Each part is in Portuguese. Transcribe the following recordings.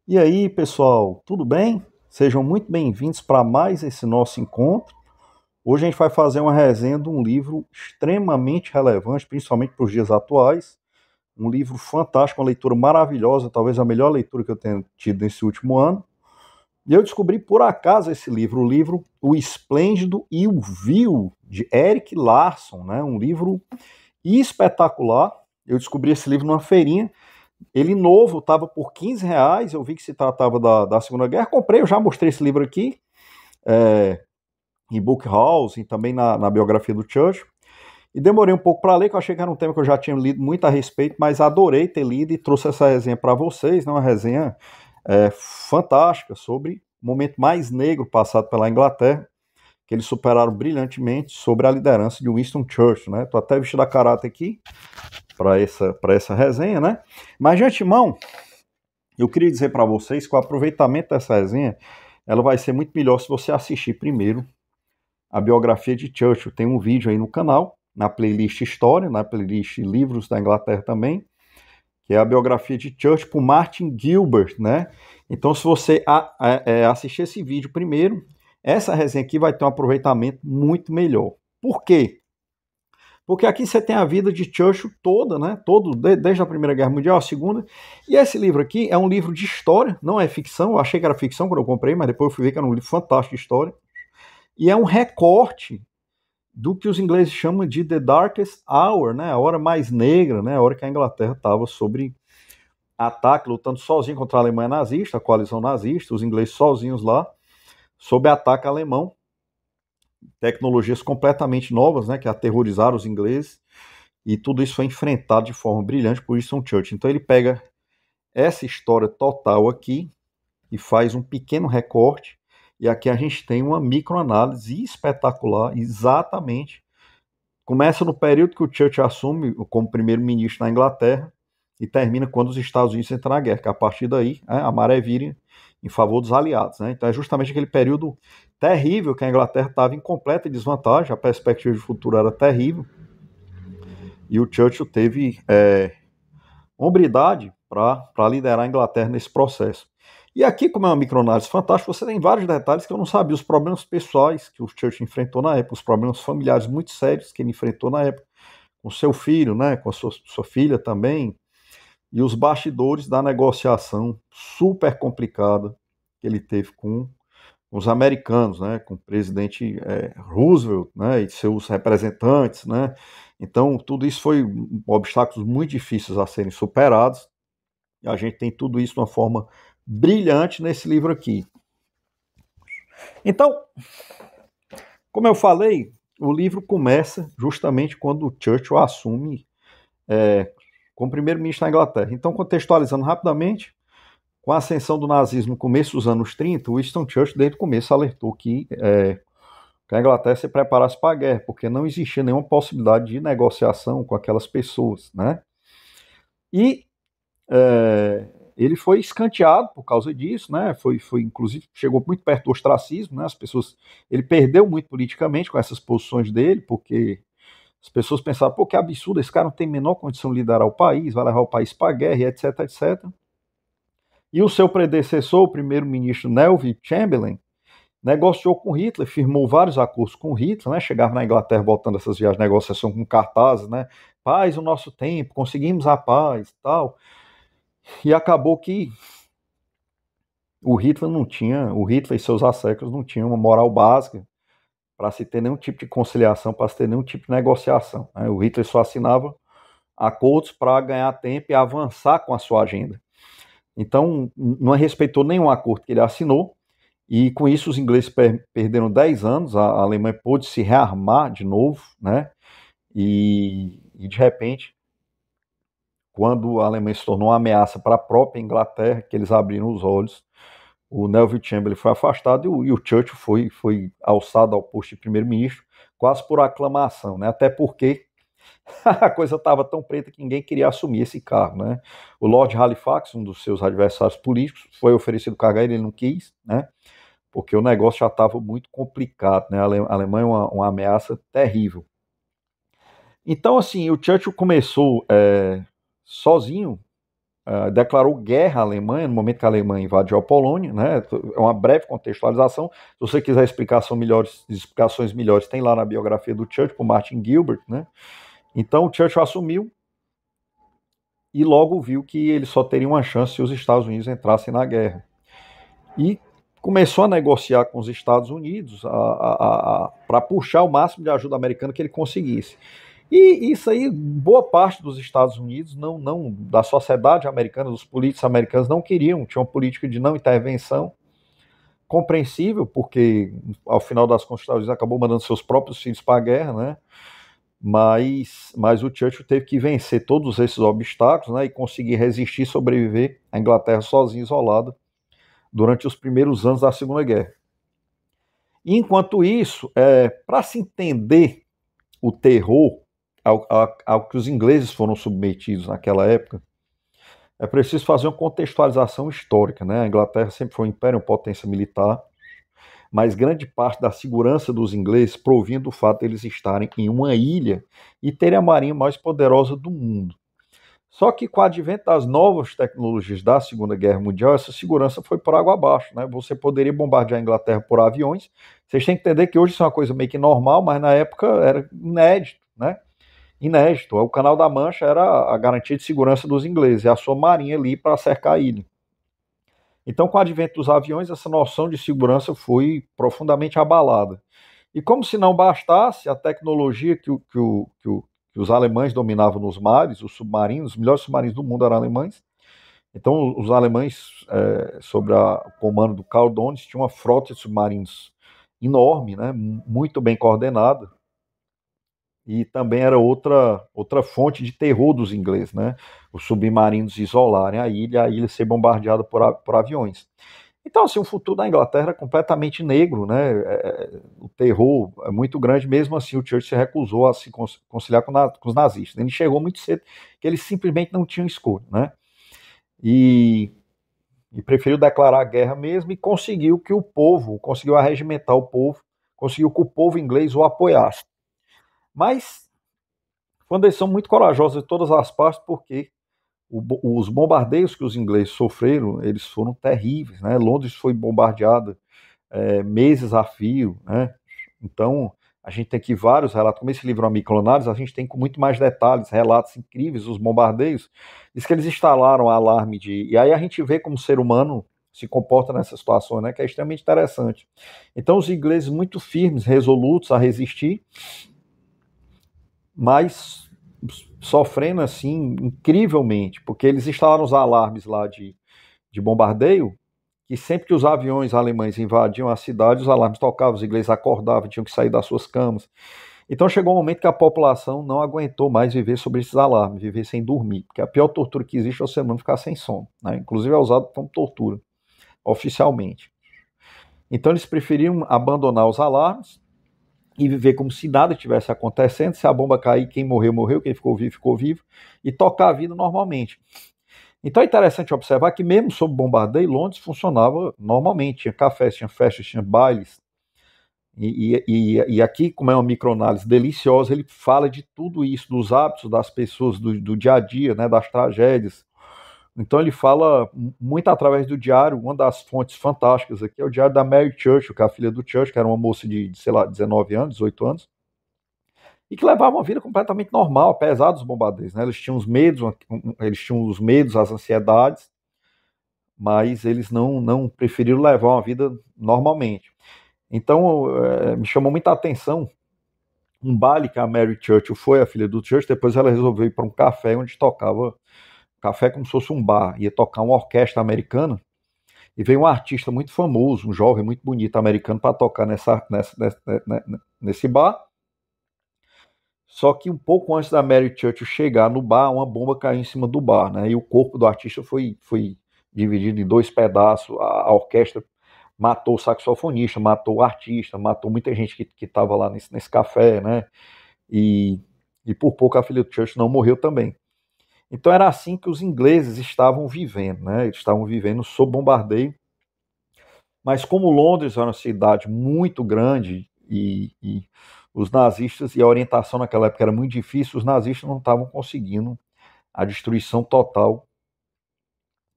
E aí, pessoal, tudo bem? Sejam muito bem-vindos para mais esse nosso encontro. Hoje a gente vai fazer uma resenha de um livro extremamente relevante, principalmente para os dias atuais. Um livro fantástico, uma leitura maravilhosa, talvez a melhor leitura que eu tenha tido nesse último ano. E eu descobri por acaso esse livro, o livro O Esplêndido e o Vil, de Erik Larson, né? Um livro espetacular. Eu descobri esse livro numa feirinha. Ele novo, estava por R$ 15, eu vi que se tratava da Segunda Guerra, comprei, eu já mostrei esse livro aqui, em Book House, e também na biografia do Churchill, e demorei um pouco para ler, que eu achei que era um tema que eu já tinha lido muito a respeito, mas adorei ter lido e trouxe essa resenha para vocês, né, uma resenha fantástica sobre o momento mais negro passado pela Inglaterra, que eles superaram brilhantemente sobre a liderança de Winston Churchill, né? Tô até vestido a caráter aqui para essa resenha, né? Mas de antemão, eu queria dizer para vocês que o aproveitamento dessa resenha ela vai ser muito melhor se você assistir primeiro a biografia de Churchill. Tem um vídeo aí no canal, na playlist História, na playlist Livros da Inglaterra também, que é a biografia de Churchill por Martin Gilbert, né? Então, se você assistir esse vídeo primeiro, essa resenha aqui vai ter um aproveitamento muito melhor. Por quê? Porque aqui você tem a vida de Churchill toda, né? Desde a Primeira Guerra Mundial, a Segunda. E esse livro aqui é um livro de história, não é ficção. Eu achei que era ficção quando eu comprei, mas depois eu fui ver que era um livro fantástico de história. E é um recorte do que os ingleses chamam de The Darkest Hour, né? A hora mais negra, né? A hora que a Inglaterra estava sobre ataque, lutando sozinho contra a Alemanha nazista, a coalizão nazista, os ingleses sozinhos lá, sob ataque alemão. Tecnologias completamente novas, né? Que aterrorizaram os ingleses. E tudo isso foi enfrentado de forma brilhante por Winston Churchill. Então ele pega essa história total aqui e faz um pequeno recorte. E aqui a gente tem uma microanálise espetacular, exatamente. Começa no período que o Churchill assume como primeiro-ministro na Inglaterra e termina quando os Estados Unidos entram na guerra, que a partir daí a maré vira em favor dos aliados. Né? Então é justamente aquele período terrível que a Inglaterra estava em completa desvantagem, a perspectiva de futuro era terrível, e o Churchill teve hombridade para liderar a Inglaterra nesse processo. E aqui, como é uma microanálise fantástica, você tem vários detalhes que eu não sabia, os problemas pessoais que o Churchill enfrentou na época, os problemas familiares muito sérios que ele enfrentou na época, com seu filho, né, com a sua filha também, e os bastidores da negociação super complicada que ele teve com os americanos, né, com o presidente Roosevelt, né, e seus representantes, né. Então, tudo isso foi obstáculos muito difíceis a serem superados, e a gente tem tudo isso de uma forma brilhante nesse livro aqui. Então, como eu falei, o livro começa justamente quando o Churchill assume como primeiro-ministro da Inglaterra. Então, contextualizando rapidamente, com a ascensão do nazismo no começo dos anos 30, Winston Churchill, desde o começo, alertou que a Inglaterra se preparasse para a guerra, porque não existia nenhuma possibilidade de negociação com aquelas pessoas, né? E ele foi escanteado por causa disso, né? Inclusive, chegou muito perto do ostracismo, né? As pessoas, ele perdeu muito politicamente com essas posições dele, porque as pessoas pensavam, pô, que absurdo, esse cara não tem a menor condição de liderar o país, vai levar o país para a guerra, etc, etc. E o seu predecessor, o primeiro-ministro Neville Chamberlain, negociou com Hitler, firmou vários acordos com Hitler, né? Chegava na Inglaterra voltando essas viagens de negociação com cartazes, né? Paz o nosso tempo, conseguimos a paz, tal. E acabou que o Hitler e seus asseclas não tinham uma moral básica para se ter nenhum tipo de conciliação, para se ter nenhum tipo de negociação. Né? O Hitler só assinava acordos para ganhar tempo e avançar com a sua agenda. Então, não respeitou nenhum acordo que ele assinou, e com isso os ingleses perderam 10 anos, a Alemanha pôde se rearmar de novo, né? E de repente, quando a Alemanha se tornou uma ameaça para a própria Inglaterra, que eles abriram os olhos, o Neville Chamberlain foi afastado e o Churchill foi alçado ao posto de primeiro-ministro, quase por aclamação, né? Até porque a coisa estava tão preta que ninguém queria assumir esse cargo, né? O Lord Halifax, um dos seus adversários políticos, foi oferecido cargo a ele, ele não quis, né? Porque o negócio já estava muito complicado, né? A Alemanha é uma ameaça terrível. Então, assim, o Churchill começou sozinho declarou guerra à Alemanha no momento que a Alemanha invadiu a Polônia, né? É uma breve contextualização. Se você quiser explicações melhores, tem lá na biografia do Churchill, por Martin Gilbert, né? Então o Churchill assumiu e logo viu que ele só teria uma chance se os Estados Unidos entrassem na guerra. E começou a negociar com os Estados Unidos para puxar o máximo de ajuda americana que ele conseguisse. E isso aí, boa parte dos Estados Unidos, não da sociedade americana, dos políticos americanos não queriam, tinha uma política de não intervenção, compreensível, porque ao final das contas os Estados Unidos acabou mandando seus próprios filhos para a guerra, né? Mas o Churchill teve que vencer todos esses obstáculos, né, e conseguir resistir e sobreviver à Inglaterra sozinha, isolada, durante os primeiros anos da Segunda Guerra. E, enquanto isso, para se entender o terror ao que os ingleses foram submetidos naquela época, é preciso fazer uma contextualização histórica, né? A Inglaterra sempre foi um império, uma potência militar, mas grande parte da segurança dos ingleses provinha do fato de eles estarem em uma ilha e terem a marinha mais poderosa do mundo. Só que com o advento das novas tecnologias da Segunda Guerra Mundial, essa segurança foi por água abaixo, né? Você poderia bombardear a Inglaterra por aviões. Vocês têm que entender que hoje isso é uma coisa meio que normal, mas na época era inédito, né? Inédito. O Canal da Mancha era a garantia de segurança dos ingleses, e a sua marinha ali para cercar a ilha. Então, com o advento dos aviões, essa noção de segurança foi profundamente abalada. E como se não bastasse, a tecnologia que os alemães dominavam nos mares, os submarinos, os melhores submarinos do mundo eram alemães. Então, os alemães, sob o comando do Karl Dönitz, tinham uma frota de submarinos enorme, né, muito bem coordenada, e também era outra fonte de terror dos ingleses, né, os submarinos isolarem a ilha ser bombardeada por aviões. Então, assim, o futuro da Inglaterra é completamente negro, né? O terror é muito grande, mesmo assim o Churchill se recusou a se conciliar com os nazistas. Ele chegou muito cedo, que eles simplesmente não tinham escolha, né? E, e preferiu declarar a guerra mesmo e conseguiu arregimentar o povo, conseguiu que o povo inglês o apoiasse. Mas foi uma decisão muito corajosa de todas as partes, porque os bombardeios que os ingleses sofreram, eles foram terríveis, né? Londres foi bombardeada meses a fio, né? Então, a gente tem aqui vários relatos, como esse livro Amiclonares, a gente tem com muito mais detalhes, relatos incríveis dos bombardeios. Diz que eles instalaram alarme de... E aí a gente vê como o ser humano se comporta nessa situação, né? Que é extremamente interessante. Então, os ingleses muito firmes, resolutos a resistir, mas sofrendo assim incrivelmente, porque eles instalaram os alarmes lá de bombardeio, que sempre que os aviões alemães invadiam a cidade, os alarmes tocavam, os ingleses acordavam, tinham que sair das suas camas. Então chegou um momento que a população não aguentou mais viver sobre esses alarmes, viver sem dormir, porque a pior tortura que existe é o ser humano ficar sem sono, né? Inclusive é usado como tortura, oficialmente. Então eles preferiram abandonar os alarmes e viver como se nada tivesse acontecendo. Se a bomba cair, quem morreu, morreu, quem ficou vivo, e tocar a vida normalmente. Então é interessante observar que mesmo sob bombardeio, Londres funcionava normalmente, tinha cafés, tinha festas, tinha bailes, e aqui, como é uma microanálise deliciosa, ele fala de tudo isso, dos hábitos das pessoas, do dia a dia, né, das tragédias. Então ele fala muito através do diário. Uma das fontes fantásticas aqui é o diário da Mary Churchill, que é a filha do Churchill, que era uma moça de sei lá, 19 anos, 18 anos, e que levava uma vida completamente normal, apesar dos bombardeios, né? Eles tinham os medos, as ansiedades, mas eles não preferiram levar uma vida normalmente. Então, me chamou muita atenção um baile que a Mary Churchill foi, a filha do Churchill, depois ela resolveu ir para um café onde tocava, café como se fosse um bar, ia tocar uma orquestra americana, e veio um artista muito famoso, um jovem muito bonito americano, para tocar nesse bar. Só que um pouco antes da Mary Churchill chegar no bar, uma bomba caiu em cima do bar, né? E o corpo do artista foi dividido em dois pedaços. A orquestra matou o saxofonista, matou o artista, matou muita gente que estava lá nesse café, né? E, e por pouco a filha do Churchill não morreu também. Então era assim que os ingleses estavam vivendo, né? Eles estavam vivendo sob bombardeio. Mas como Londres era uma cidade muito grande e os nazistas, e a orientação naquela época era muito difícil, os nazistas não estavam conseguindo a destruição total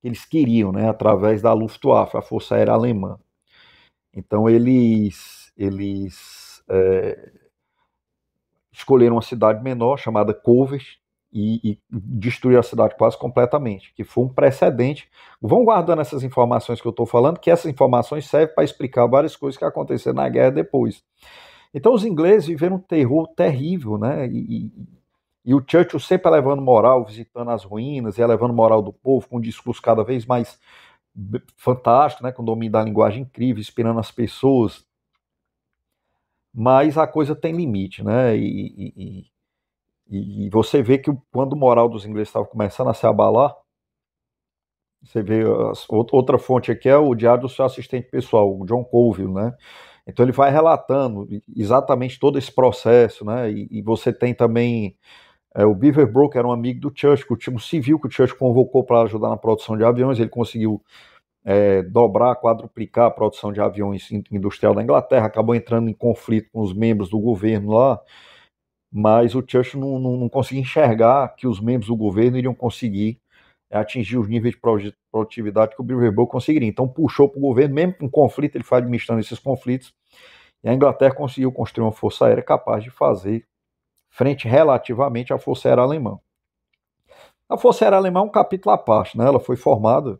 que eles queriam, né, através da Luftwaffe, a Força Aérea Alemã. Então eles escolheram uma cidade menor chamada Covers e destruíram a cidade quase completamente, que foi um precedente. Vão guardando essas informações que eu estou falando, que essas informações servem para explicar várias coisas que aconteceram na guerra depois. Então os ingleses viveram um terror terrível, né? E o Churchill sempre levando moral, visitando as ruínas, e levando moral do povo, com um discurso cada vez mais fantástico, né? Com domínio da linguagem incrível, inspirando as pessoas. Mas a coisa tem limite, né? E você vê que quando o moral dos ingleses estava começando a se abalar, você vê outra fonte aqui é o diário do seu assistente pessoal, o John Colville, né? Então ele vai relatando exatamente todo esse processo, né? E você tem também o Beaverbrook, era um amigo do Churchill, o time civil que o Churchill convocou para ajudar na produção de aviões, ele conseguiu dobrar, quadruplicar a produção de aviões industrial da Inglaterra, acabou entrando em conflito com os membros do governo lá, mas o Churchill não conseguia enxergar que os membros do governo iriam conseguir atingir os níveis de produtividade que o Beaverbrook conseguiria. Então puxou para o governo, mesmo com conflito, ele foi administrando esses conflitos, e a Inglaterra conseguiu construir uma força aérea capaz de fazer frente relativamente à Força Aérea Alemã. A Força Aérea Alemã é um capítulo à parte, né? Ela foi formada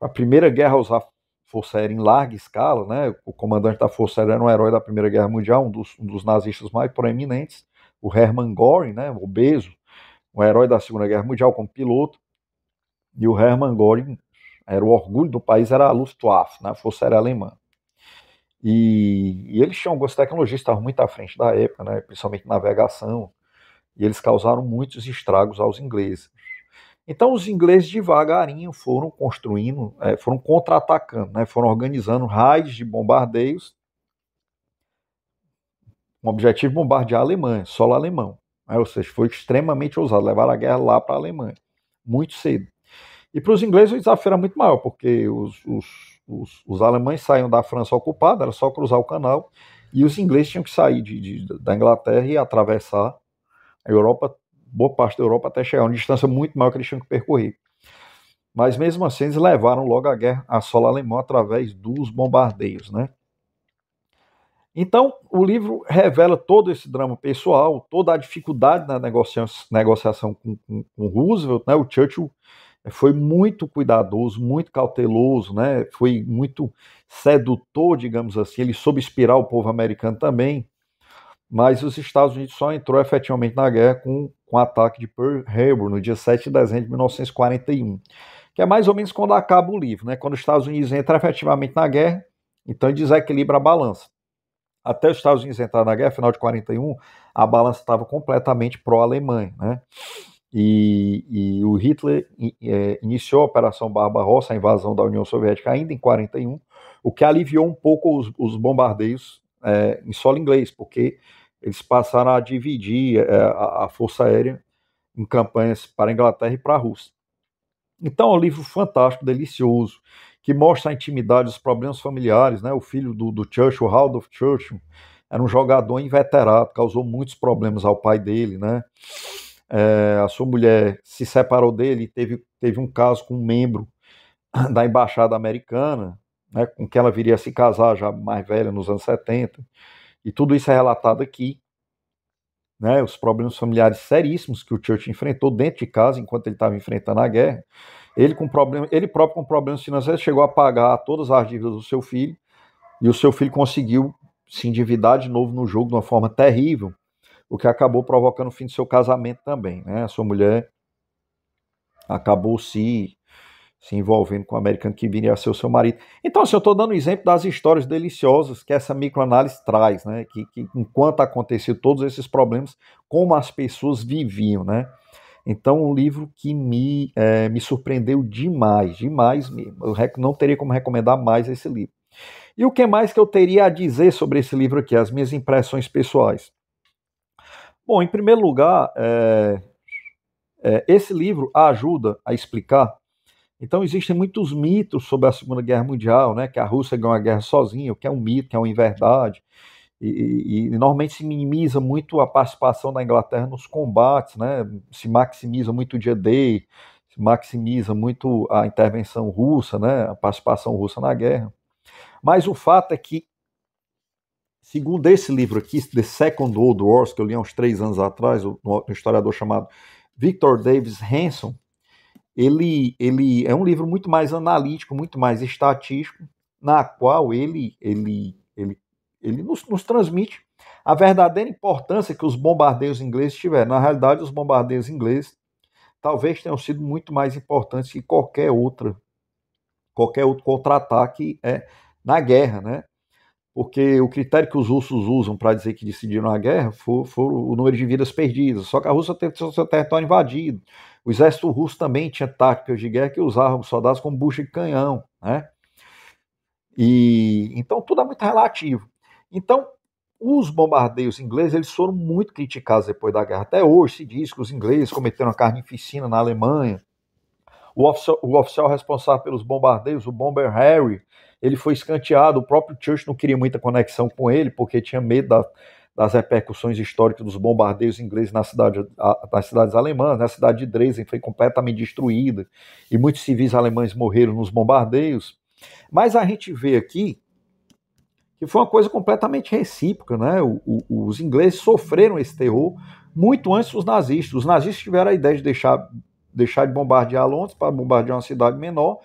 a primeira guerra a usar Força Aérea em larga escala, né? O comandante da Força Aérea era um herói da Primeira Guerra Mundial, um dos nazistas mais proeminentes, o Hermann Göring, né? Obeso, um herói da Segunda Guerra Mundial como piloto, e o Hermann Göring era o orgulho do país, era a Luftwaffe, né? A Força Aérea Alemã. E eles tinham algumas tecnologias que estavam muito à frente da época, né? Principalmente navegação, e eles causaram muitos estragos aos ingleses. Então os ingleses devagarinho foram construindo, foram contra-atacando, né? Foram organizando raids de bombardeios, com o objetivo de bombardear a Alemanha, solo alemão. Ou seja, foi extremamente ousado, levar a guerra lá para a Alemanha, muito cedo. E para os ingleses o desafio era muito maior, porque os alemães saíam da França ocupada, era só cruzar o canal, e os ingleses tinham que sair da Inglaterra e atravessar a Europa, boa parte da Europa, até chegar a uma distância muito maior que eles tinham que percorrer. Mas mesmo assim eles levaram logo a guerra a solo alemão através dos bombardeios, né? Então o livro revela todo esse drama pessoal, toda a dificuldade na negociação com Roosevelt, né? O Churchill foi muito cuidadoso, muito cauteloso, né? Foi muito sedutor, digamos assim, ele soube inspirar o povo americano também, mas os Estados Unidos só entrou efetivamente na guerra com o ataque de Pearl Harbor, no dia 7 de dezembro de 1941, que é mais ou menos quando acaba o livro, né? Quando os Estados Unidos entram efetivamente na guerra, então desequilibra a balança. Até os Estados Unidos entrar na guerra, final de 41, a balança estava completamente pró-Alemanha, né? E o Hitler iniciou a Operação Barbarossa, a invasão da União Soviética, ainda em 41, o que aliviou um pouco os bombardeios em solo inglês, porque eles passaram a dividir a Força Aérea em campanhas para a Inglaterra e para a Rússia. Então é um livro fantástico, delicioso, que mostra a intimidade dos problemas familiares, né? O filho do Churchill, Randolph Churchill, era um jogador inveterado, causou muitos problemas ao pai dele, né? A sua mulher se separou dele e teve um caso com um membro da embaixada americana, né, com quem ela viria a se casar já mais velha, nos anos 70, e tudo isso é relatado aqui, né, os problemas familiares seríssimos que o Churchill enfrentou dentro de casa enquanto ele estava enfrentando a guerra. Ele próprio com problemas financeiros chegou a pagar todas as dívidas do seu filho, e o seu filho conseguiu se endividar de novo no jogo de uma forma terrível, o que acabou provocando o fim do seu casamento também, né? A sua mulher acabou se envolvendo com o americano que viria a ser o seu marido. Então, assim, eu estou dando um exemplo das histórias deliciosas que essa microanálise traz, né? Que enquanto aconteciam todos esses problemas, como as pessoas viviam, né? Então, um livro que me surpreendeu demais, demais mesmo. Eu não teria como recomendar mais esse livro. E o que mais que eu teria a dizer sobre esse livro aqui? As minhas impressões pessoais. Bom, em primeiro lugar, esse livro ajuda a explicar. Então existem muitos mitos sobre a Segunda Guerra Mundial, né? Que a Rússia ganhou a guerra sozinha, o que é um mito, que é uma inverdade. E normalmente se minimiza muito a participação da Inglaterra nos combates, né? Se maximiza muito o dia D, maximiza muito a intervenção russa, né, a participação russa na guerra. Mas o fato é que, segundo esse livro aqui, The Second World Wars, que eu li há uns 3 anos atrás, um historiador chamado Victor Davis Hanson, ele é um livro muito mais analítico, muito mais estatístico, na qual ele nos transmite a verdadeira importância que os bombardeios ingleses tiveram. Na realidade, os bombardeios ingleses talvez tenham sido muito mais importantes que qualquer outro contra-ataque na guerra, né? Porque o critério que os russos usam para dizer que decidiram a guerra foi o número de vidas perdidas. Só que a Rússia teve seu território invadido. O exército russo também tinha táticas de guerra que usavam os soldados como bucha de canhão, né? E então tudo é muito relativo. Então, os bombardeios ingleses eles foram muito criticados depois da guerra. Até hoje se diz que os ingleses cometeram a carnificina na Alemanha. O oficial responsável pelos bombardeios, o Bomber Harry, ele foi escanteado. O próprio Churchill não queria muita conexão com ele, porque tinha medo das repercussões históricas dos bombardeios ingleses nas cidades alemãs. A cidade de Dresden foi completamente destruída e muitos civis alemães morreram nos bombardeios. Mas a gente vê aqui que foi uma coisa completamente recíproca, né? Os ingleses sofreram esse terror muito antes dos nazistas. Os nazistas tiveram a ideia de deixar de bombardear Londres para bombardear uma cidade menor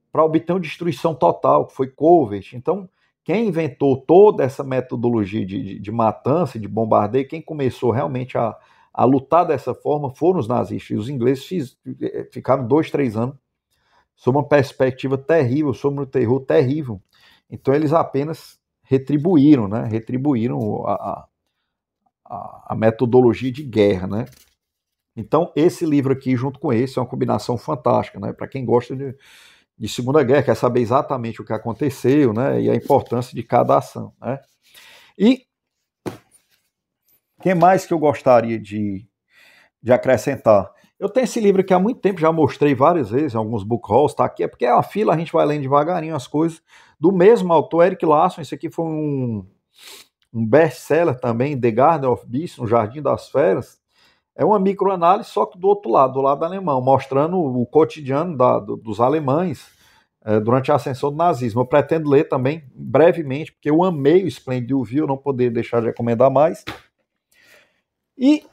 para obter uma destruição total, que foi Covert. Então, quem inventou toda essa metodologia de matança, de bombardeio, quem começou realmente a lutar dessa forma foram os nazistas. E os ingleses ficaram 2, 3 anos sob uma perspectiva terrível, sob um terror terrível. Então, eles apenas retribuíram, né? Retribuíram a metodologia de guerra, né? Então, esse livro aqui, junto com esse, é uma combinação fantástica, né? Para quem gosta de Segunda Guerra, quer saber exatamente o que aconteceu, né? E a importância de cada ação, né? E o que mais que eu gostaria de acrescentar? Eu tenho esse livro aqui há muito tempo, já mostrei várias vezes em alguns book hauls, tá aqui, é porque é uma fila, a gente vai lendo devagarinho as coisas, do mesmo autor, Erik Larson. Esse aqui foi um best-seller também, The Garden of Beasts, no Jardim das Feras. É uma microanálise, só que do outro lado, do lado alemão, mostrando o cotidiano dos alemães durante a ascensão do nazismo. Eu pretendo ler também brevemente, porque eu amei o Splendid View, não poderia deixar de recomendar mais. E,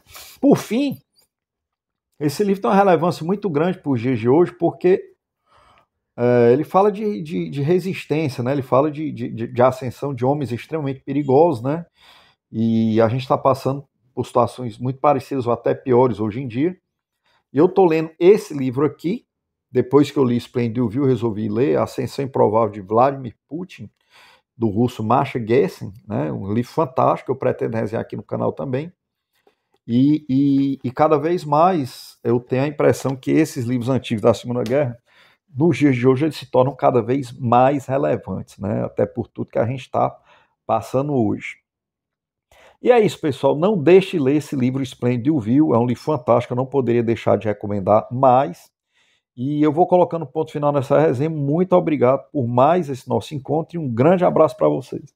por fim, esse livro tem uma relevância muito grande para os dias de hoje, porque ele fala de resistência, né? Ele fala de ascensão de homens extremamente perigosos, né? E a gente está passando por situações muito parecidas ou até piores hoje em dia. E eu estou lendo esse livro aqui, depois que eu li Splendid View, resolvi ler Ascensão Improvável de Vladimir Putin, do russo Masha Gessen, né? Um livro fantástico, eu pretendo resenhar aqui no canal também. E cada vez mais eu tenho a impressão que esses livros antigos da Segunda Guerra, nos dias de hoje, eles se tornam cada vez mais relevantes, né? Até por tudo que a gente está passando hoje. E é isso, pessoal. Não deixe de ler esse livro Splendid View. É um livro fantástico, eu não poderia deixar de recomendar mais. E eu vou colocando ponto final nessa resenha. Muito obrigado por mais esse nosso encontro e um grande abraço para vocês.